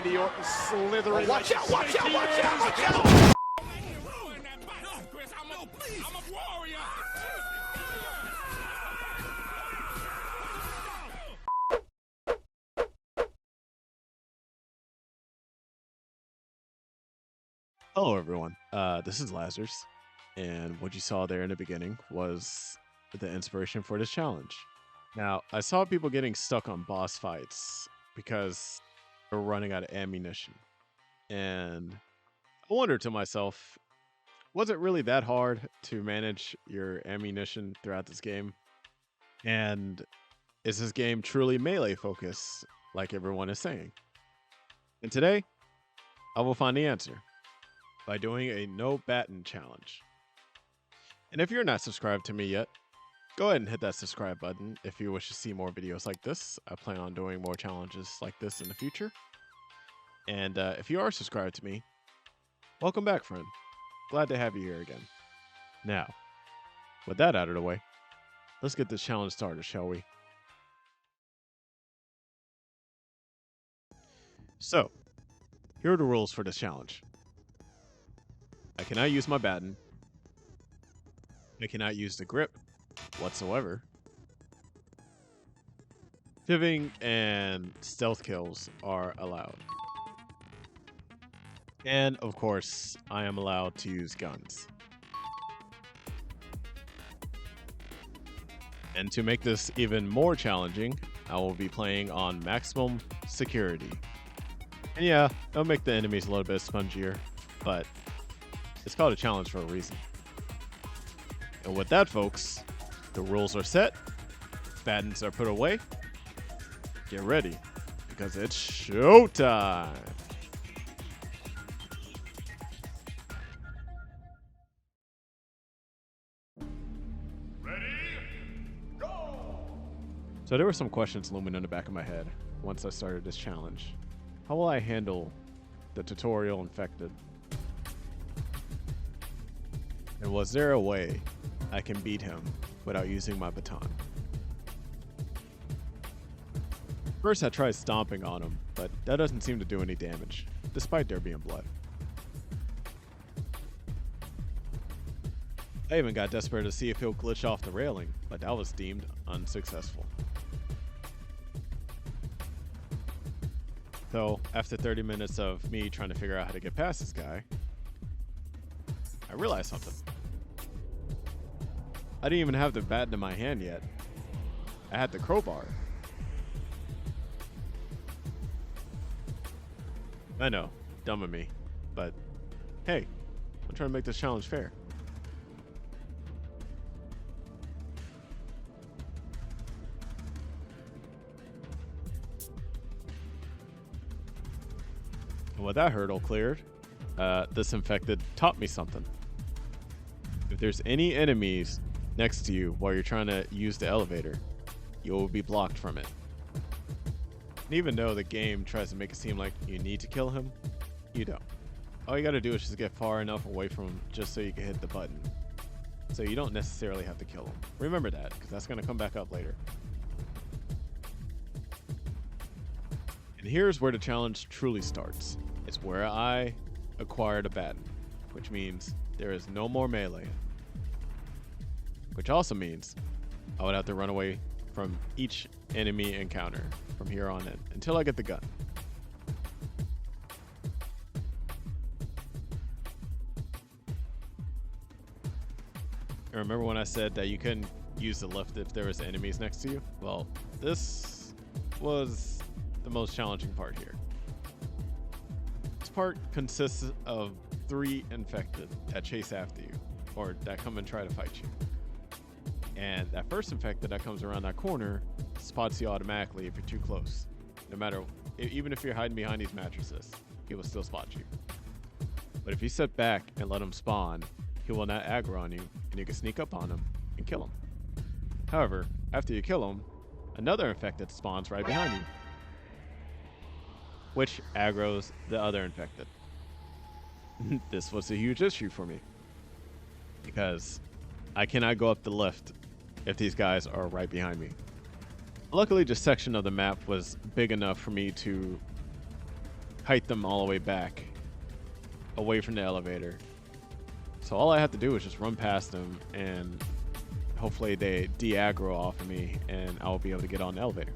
Randy Orton slithering. Oh, watch out, watch out, watch out, watch out! I'm a warrior. Hello everyone, this is Lazzers, and what you saw there in the beginning was the inspiration for this challenge. Now, I saw people getting stuck on boss fights because they're running out of ammunition, and I wondered to myself, was it really that hard to manage your ammunition throughout this game? And is this game truly melee focused like everyone is saying? And today, I will find the answer by doing a no Baton challenge. And if you're not subscribed to me yet, go ahead and hit that subscribe button if you wish to see more videos like this. I plan on doing more challenges like this in the future. And if you are subscribed to me, welcome back, friend. Glad to have you here again. Now, with that out of the way, let's get this challenge started, shall we? So, here are the rules for this challenge. I cannot use my baton. I cannot use the grip whatsoever. Shivving and stealth kills are allowed. And of course, I am allowed to use guns. And to make this even more challenging, I will be playing on maximum security. And yeah, it'll make the enemies a little bit spongier, but it's called a challenge for a reason. And with that, folks, the rules are set, batons are put away. Get ready, because it's showtime. Ready? Go! So there were some questions looming in the back of my head once I started this challenge. How will I handle the tutorial infected? And was there a way I can beat him without using my baton? First, I tried stomping on him, but that doesn't seem to do any damage, despite there being blood. I even got desperate to see if he'll glitch off the railing, but that was deemed unsuccessful. So, after 30 minutes of me trying to figure out how to get past this guy, I realized something. I didn't even have the baton in my hand yet. I had the crowbar. I know, dumb of me, but hey, I'm trying to make this challenge fair. And with that hurdle cleared, this infected taught me something. If there's any enemies next to you while you're trying to use the elevator, you will be blocked from it. And even though the game tries to make it seem like you need to kill him, you don't. All you gotta do is just get far enough away from him just so you can hit the button. So you don't necessarily have to kill him. Remember that, because that's gonna come back up later. And here's where the challenge truly starts. It's where I acquired a baton, which means there is no more melee. Which also means I would have to run away from each enemy encounter from here on in until I get the gun. And remember when I said that you couldn't use the lift if there was enemies next to you? Well, this was the most challenging part here. This part consists of 3 infected that chase after you, or that come and try to fight you. And that first infected that comes around that corner spots you automatically if you're too close. No matter, even if you're hiding behind these mattresses, he will still spot you. But if you sit back and let him spawn, he will not aggro on you, and you can sneak up on him and kill him. However, after you kill him, another infected spawns right behind you, which aggroes the other infected. This was a huge issue for me, because I cannot go up the lift if these guys are right behind me. Luckily, this section of the map was big enough for me to kite them all the way back, away from the elevator. So all I have to do is just run past them, and hopefully they de-aggro off of me, and I'll be able to get on the elevator.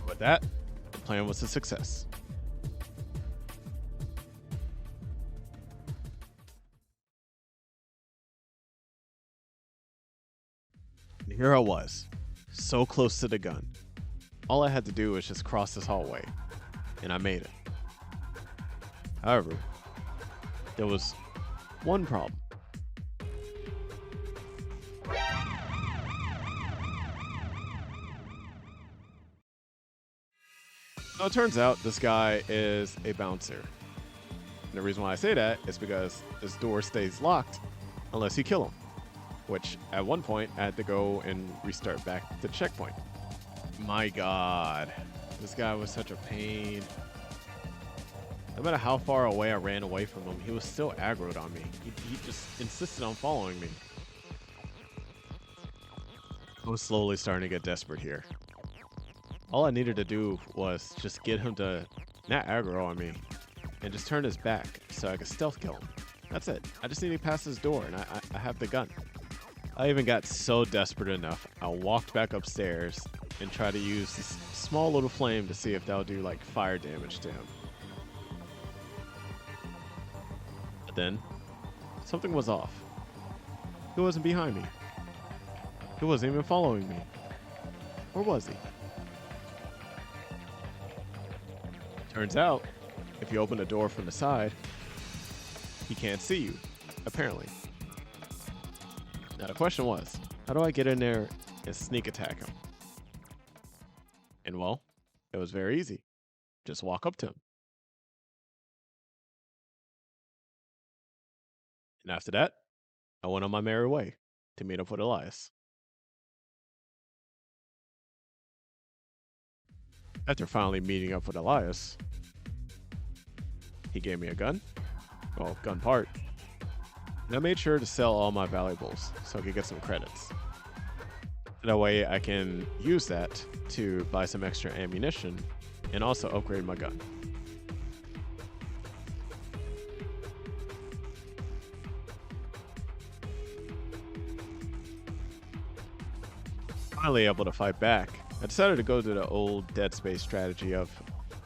With that, the plan was a success. And here I was, so close to the gun. All I had to do was just cross this hallway, and I made it. However, there was one problem. So it turns out this guy is a bouncer. And the reason why I say that is because this door stays locked unless you kill him. Which at one point I had to go and restart back to the checkpoint. My God, this guy was such a pain. No matter how far away I ran away from him, he was still aggroed on me. He just insisted on following me. I was slowly starting to get desperate here. All I needed to do was just get him to not aggro on me and just turn his back so I could stealth kill him. That's it. I just need to pass his door, and I have the gun. I even got so desperate enough, I walked back upstairs and tried to use this small little flame to see if that'll do like fire damage to him. But then, something was off. He wasn't behind me. He wasn't even following me. Or was he? Turns out, if you open the door from the side, he can't see you, apparently. Now the question was, how do I get in there and sneak attack him? And well, it was very easy. Just walk up to him. And after that, I went on my merry way to meet up with Elias. After finally meeting up with Elias, he gave me a gun, well, gun part, and I made sure to sell all my valuables so I could get some credits. That way I can use that to buy some extra ammunition and also upgrade my gun. Finally able to fight back, I decided to go to the old Dead Space strategy of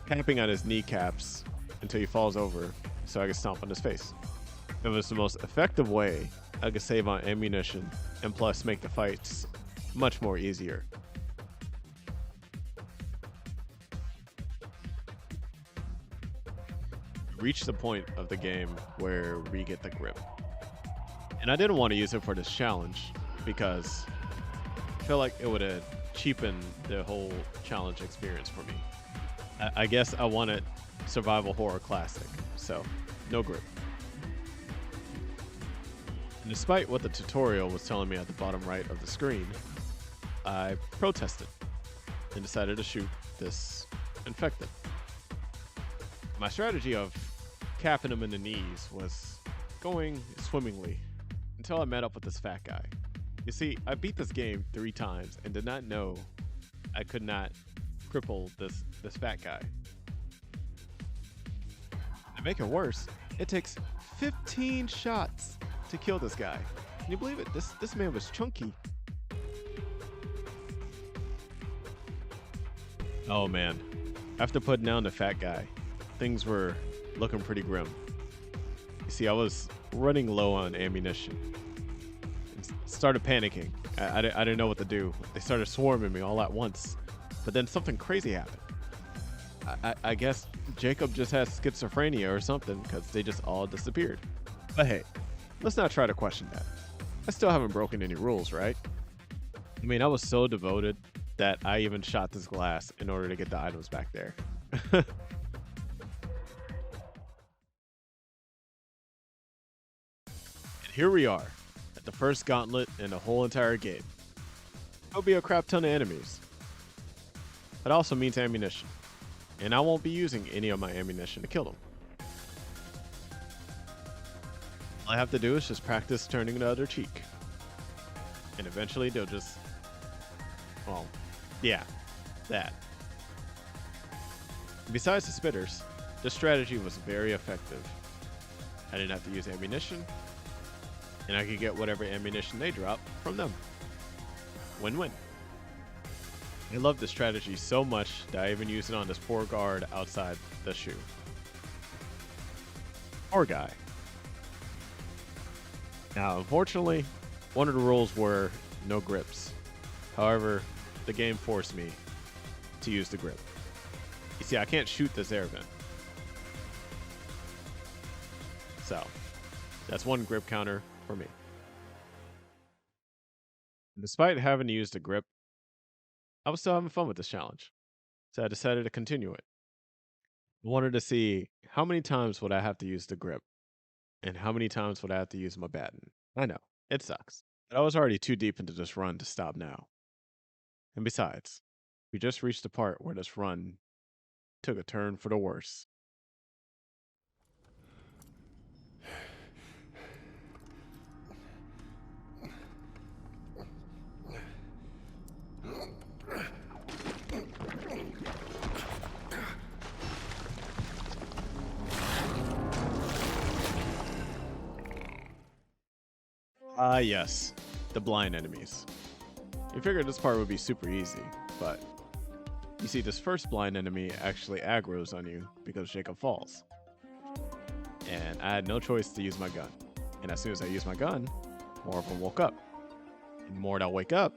camping on his kneecaps until he falls over so I could stomp on his face. It was the most effective way I could save on ammunition and plus make the fights much more easier. Reach the point of the game where we get the grip. And I didn't want to use it for this challenge because I feel like it would have cheapened the whole challenge experience for me. I guess I wanted survival horror classic, so no grip. And despite what the tutorial was telling me at the bottom right of the screen, I protested and decided to shoot this infected. My strategy of capping him in the knees was going swimmingly until I met up with this fat guy. You see, I beat this game 3 times and did not know I could not cripple this fat guy. To make it worse, it takes 15 shots to kill this guy. Can you believe it? This man was chunky. Oh man, after putting down the fat guy, things were looking pretty grim. You see, I was running low on ammunition. Started panicking. I didn't know what to do. They started swarming me all at once. But then something crazy happened. I guess Jacob just has schizophrenia or something because they just all disappeared. But hey, let's not try to question that. I still haven't broken any rules, right? I mean, I was so devoted that I even shot this glass in order to get the items back there. And here we are. The first gauntlet in the whole entire game. There'll be a crap ton of enemies. That also means ammunition. And I won't be using any of my ammunition to kill them. All I have to do is just practice turning the other cheek. And eventually they'll just... well, yeah. that. Besides the spitters, this strategy was very effective. I didn't have to use ammunition, and I could get whatever ammunition they drop from them. Win-win. I love this strategy so much that I even used it on this poor guard outside the shoe. Poor guy. Now, unfortunately, one of the rules were no grips. However, the game forced me to use the grip. You see, I can't shoot this air vent. So, that's one grip counter for me. Despite having to use the grip, I was still having fun with this challenge. So I decided to continue it. I wanted to see how many times would I have to use the grip and how many times would I have to use my baton. I know, it sucks. But I was already too deep into this run to stop now. And besides, we just reached the part where this run took a turn for the worse. Yes, the blind enemies. You figured this part would be super easy, but you see, this first blind enemy actually aggroes on you because Jacob falls. And I had no choice to use my gun. And as soon as I used my gun, more of them woke up. And the more that wake up,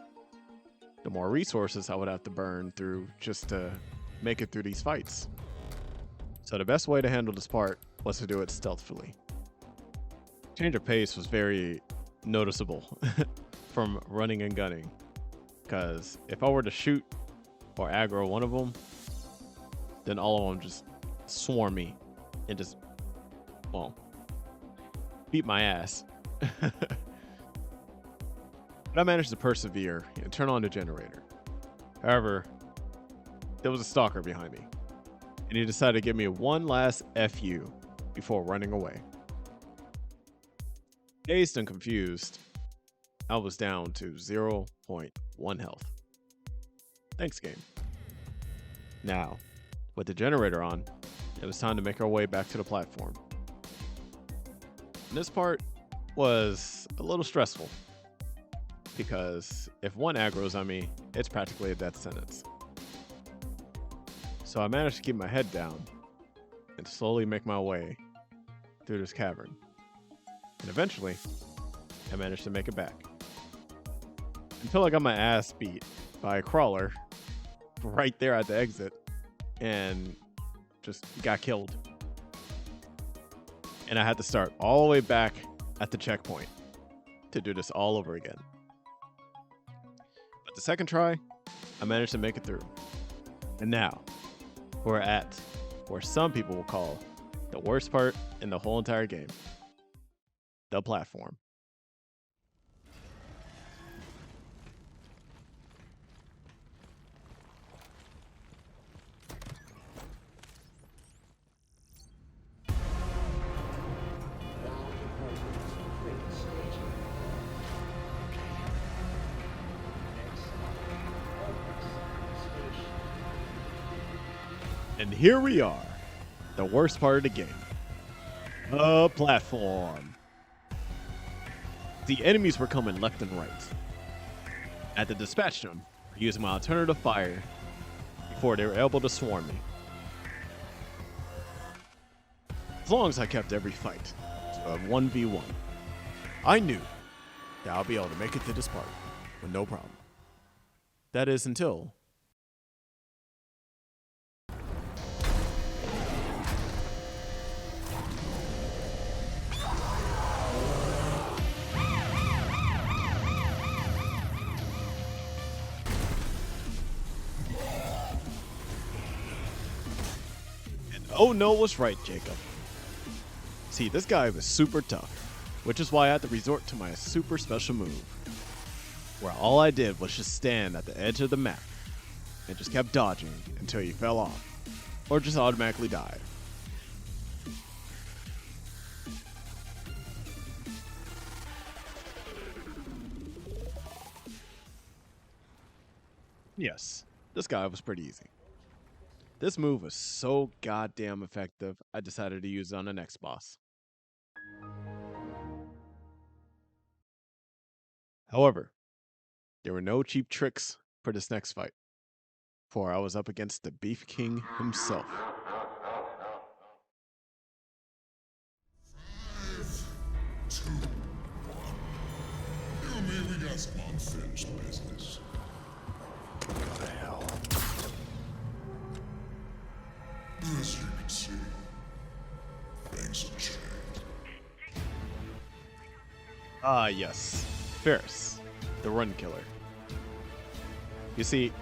the more resources I would have to burn through just to make it through these fights. So the best way to handle this part was to do it stealthily. Change of pace was very noticeable from running and gunning, because if I were to shoot or aggro one of them, then all of them just swarm me and just, well, beat my ass. But I managed to persevere and turn on the generator. However, there was a stalker behind me, and he decided to give me one last FU before running away. Dazed and confused, I was down to 0.1 health. Thanks, game. Now, with the generator on, it was time to make our way back to the platform. And this part was a little stressful, because if one aggroes on me, it's practically a death sentence. So I managed to keep my head down and slowly make my way through this cavern. And eventually, I managed to make it back. Until I got my ass beat by a crawler right there at the exit and just got killed. And I had to start all the way back at the checkpoint to do this all over again. But the second try, I managed to make it through. And now, we're at where some people will call the worst part in the whole entire game. The platform. And here we are, the worst part of the game. The platform. The enemies were coming left and right. I had to dispatch them using my alternative fire before they were able to swarm me. As long as I kept every fight to a 1v1, I knew that I'll be able to make it to this part with no problem. That is until... Oh no, was right, Jacob. See, this guy was super tough, which is why I had to resort to my super special move, where all I did was just stand at the edge of the map and just kept dodging until he fell off, or just automatically died. Yes, this guy was pretty easy. This move was so goddamn effective, I decided to use it on the next boss. However, there were no cheap tricks for this next fight, for I was up against the Beef King himself. 5, 2, 1. You and me, we got some unfinished business. What the hell? As you can see, things have changed. Ah, yes. Ferris, the run killer. You see,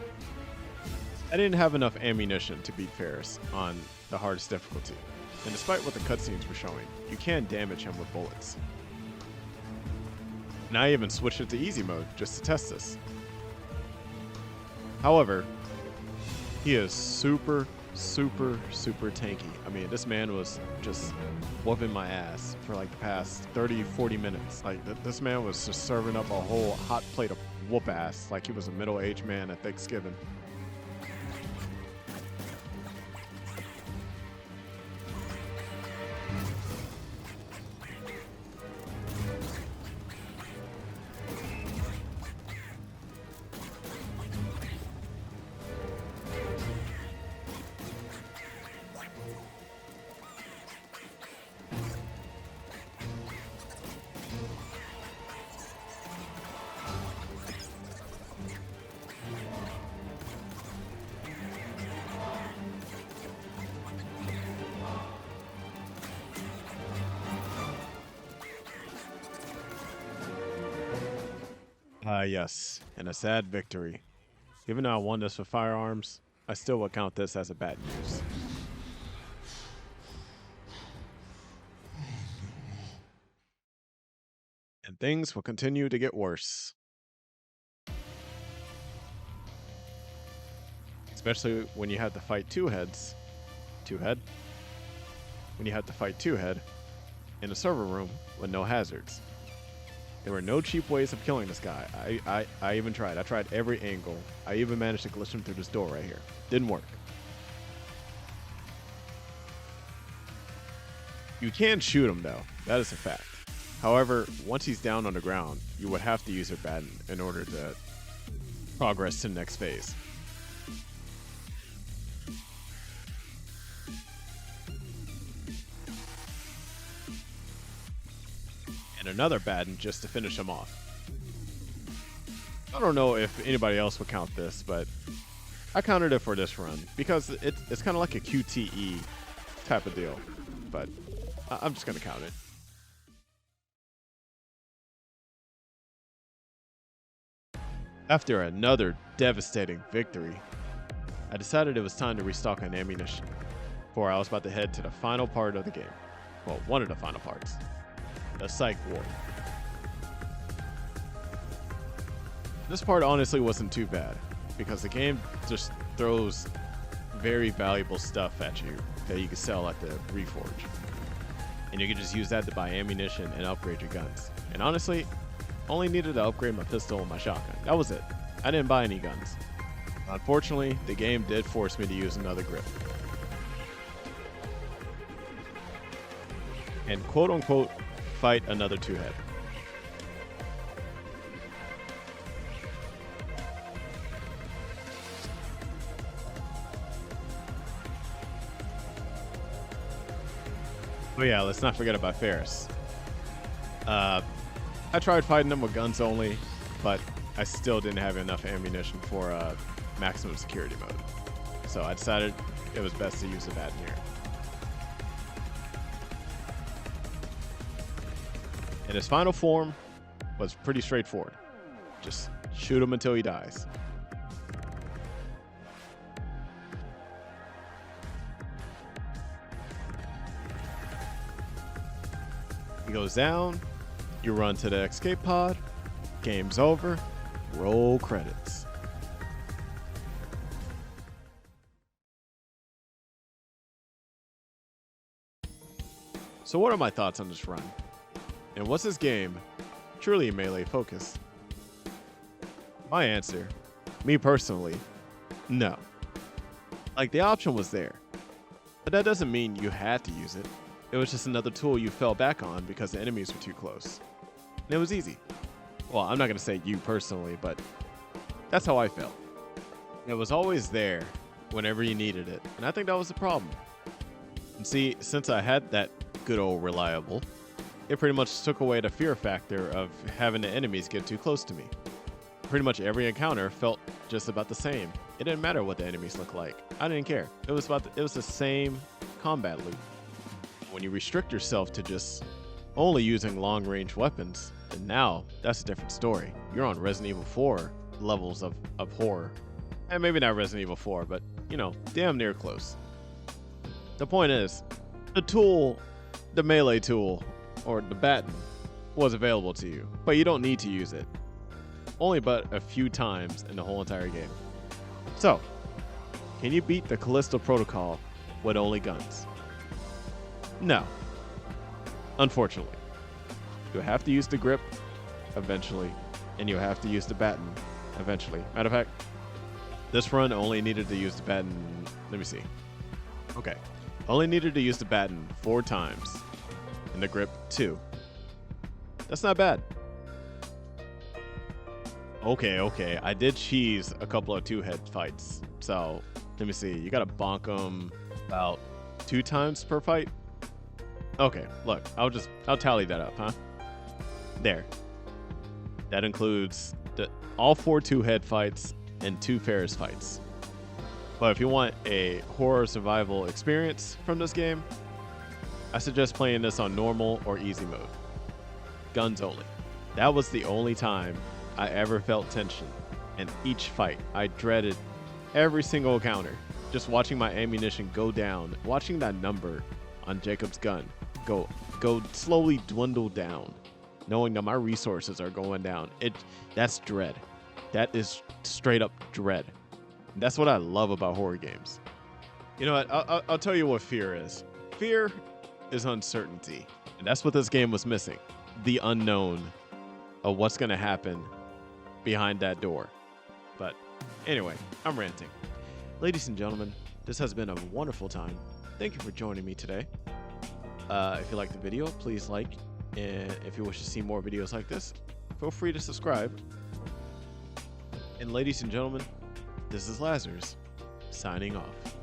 I didn't have enough ammunition to beat Ferris on the hardest difficulty, and despite what the cutscenes were showing, you can damage him with bullets. And I even switched it to easy mode just to test this. However, he is super tanky. I mean, this man was just whooping my ass for like the past 30-40 minutes. Like, this man was just serving up a whole hot plate of whoop ass like he was a middle-aged man at Thanksgiving. Yes, and a sad victory. Even though I won this with firearms, I still would count this as a bad news. And things will continue to get worse. Especially when you have to fight two heads. Two-head? When you have to fight two-head in a server room with no hazards. There were no cheap ways of killing this guy. I even tried. I tried every angle. I even managed to glitch him through this door right here. Didn't work. You can shoot him though. That is a fact. However, once he's down on the ground, you would have to use your Baton in order to progress to the next phase. And another Baton just to finish him off. I don't know if anybody else would count this, but I counted it for this run because it's kind of like a QTE type of deal, but I'm just going to count it. After another devastating victory, I decided it was time to restock on ammunition, for I was about to head to the final part of the game. Well, one of the final parts. The Psych Ward. This part honestly wasn't too bad, because the game just throws very valuable stuff at you that you can sell at the Reforge. And you can just use that to buy ammunition and upgrade your guns. And honestly, only needed to upgrade my pistol and my shotgun. That was it. I didn't buy any guns. Unfortunately, the game did force me to use another grip. And quote-unquote, fight another two-head. But yeah, let's not forget about Ferris. I tried fighting him with guns only, but I still didn't have enough ammunition for maximum security mode. So I decided it was best to use a Baton here. And his final form was pretty straightforward. Just shoot him until he dies. He goes down, you run to the escape pod, game's over, roll credits. So what are my thoughts on this run? And was this game truly melee focused? My answer, me personally, No. Like, the option was there, but that doesn't mean you had to use it. It was just another tool you fell back on because the enemies were too close. And it was easy. Well, I'm not going to say you personally, but that's how I felt. It was always there whenever you needed it, and I think that was the problem. And see, since I had that good old reliable, it pretty much took away the fear factor of having the enemies get too close to me. Pretty much every encounter felt just about the same. It didn't matter what the enemies looked like. I didn't care. It was the same combat loop. When you restrict yourself to just only using long-range weapons, then now that's a different story. You're on Resident Evil 4 levels of horror. And maybe not Resident Evil 4, but, you know, damn near close. The point is, the tool, the melee tool, or the baton, was available to you, but you don't need to use it. Only but a few times in the whole entire game. So, can you beat the Callisto protocol with only guns? No. Unfortunately. You'll have to use the grip eventually, and you'll have to use the baton eventually. Matter of fact, this run only needed to use the baton. Let me see. Okay. Only needed to use the baton 4 times, and the grip 2. That's not bad. Okay. I did cheese a couple of 2-head fights. So, let me see. You gotta bonk them about 2 times per fight. Okay, look. I'll tally that up, huh? There. That includes all 4 2-head fights and 2 Ferris fights. But if you want a horror survival experience from this game, I suggest playing this on normal or easy mode. Guns only. That was the only time I ever felt tension. And each fight, I dreaded every single encounter. Just watching my ammunition go down, watching that number on Jacob's gun go slowly dwindle down, knowing that my resources are going down. That's dread. That is straight up dread. That's what I love about horror games. You know what? I'll tell you what fear is. Fear is uncertainty. And that's what this game was missing. The unknown of what's going to happen behind that door. But anyway, I'm ranting. Ladies and gentlemen, this has been a wonderful time. Thank you for joining me today. If you liked the video, please like. And if you wish to see more videos like this, feel free to subscribe. And ladies and gentlemen, this is Lazzers, signing off.